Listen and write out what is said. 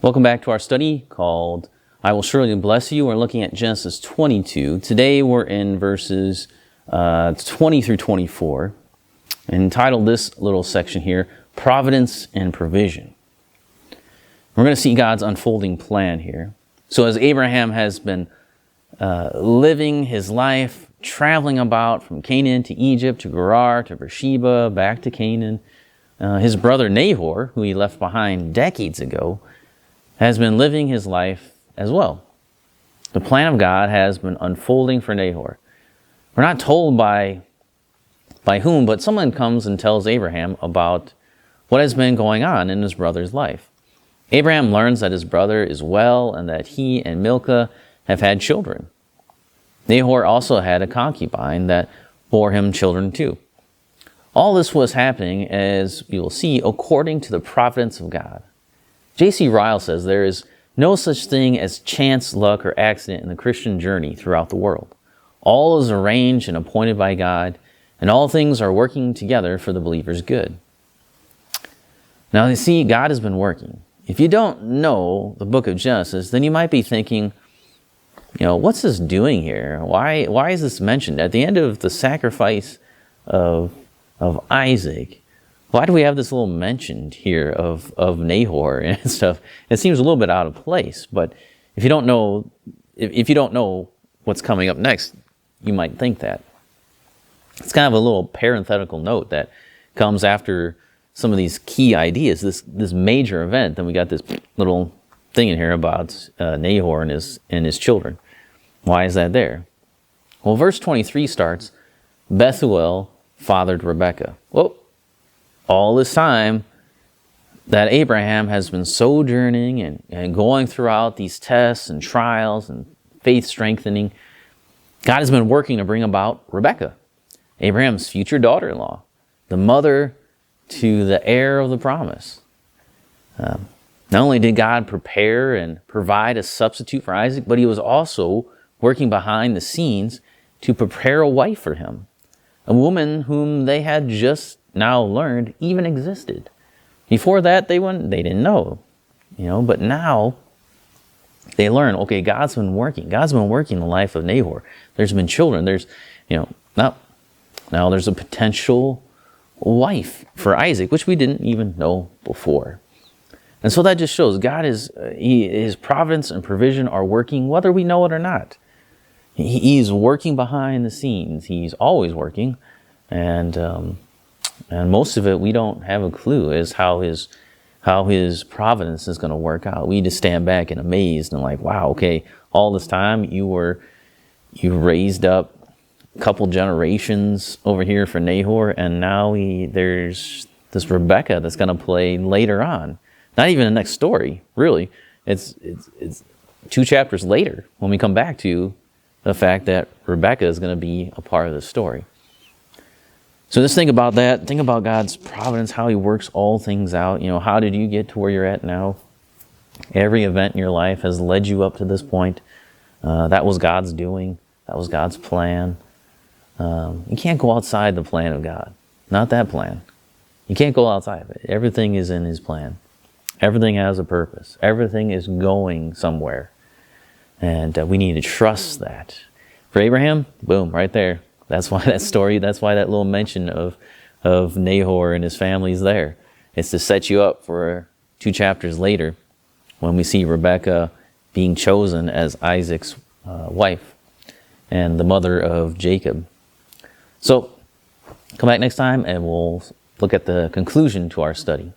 Welcome back to our study called I Will Surely Bless You. We're looking at Genesis 22. Today we're in verses 20 through 24, and entitled this little section here, Providence and Provision. We're going to see God's unfolding plan here. So as Abraham has been living his life, traveling about from Canaan to Egypt to Gerar to Beersheba, back to Canaan, his brother Nahor, who he left behind decades ago, has been living his life as well. The plan of God has been unfolding for Nahor. We're not told by whom, but someone comes and tells Abraham about what has been going on in his brother's life. Abraham learns that his brother is well and that he and Milcah have had children. Nahor also had a concubine that bore him children too. All this was happening, as we will see, according to the providence of God. J.C. Ryle says there is no such thing as chance, luck, or accident in the Christian journey throughout the world. All is arranged and appointed by God, and all things are working together for the believer's good. Now, you see, God has been working. If you don't know the book of Genesis, then you might be thinking, what's this doing here? Why is this mentioned? At the end of the sacrifice of Isaac, why do we have this little mention here of Nahor and stuff? It seems a little bit out of place, but if you don't know what's coming up next, you might think that. It's kind of a little parenthetical note that comes after some of these key ideas, this major event. Then we got this little thing in here about Nahor and his children. Why is that there? Well, verse 23 starts, Bethuel fathered Rebekah. Well, all this time that Abraham has been sojourning and going throughout these tests and trials and faith strengthening, God has been working to bring about Rebekah, Abraham's future daughter-in-law, the mother to the heir of the promise. Not only did God prepare and provide a substitute for Isaac, but he was also working behind the scenes to prepare a wife for him, a woman whom they had just now learned even existed. Before that, they didn't know, but now they learn, okay, God's been working. God's been working in the life of Nahor. There's been children. There's, now there's a potential wife for Isaac, which we didn't even know before. And so that just shows God his providence and provision are working whether we know it or not. He's working behind the scenes. He's always working, and most of it we don't have a clue as how his providence is going to work out. We just stand back and amazed and like, wow, okay, all this time you raised up a couple generations over here for Nahor, and now there's this Rebekah that's going to play later on. Not even the next story, really. It's 2 chapters later when we come back to the fact that Rebekah is going to be a part of the story. So just think about that. Think about God's providence, how he works all things out. How did you get to where you're at now? Every event in your life has led you up to this point. That was God's doing. That was God's plan. You can't go outside the plan of God. Not that plan. You can't go outside of it. Everything is in his plan. Everything has a purpose. Everything is going somewhere. And we need to trust that. For Abraham, boom, right there. That's why that story, that's why that little mention of Nahor and his family is there. It's to set you up for 2 chapters later when we see Rebekah being chosen as Isaac's wife and the mother of Jacob. So come back next time and we'll look at the conclusion to our study.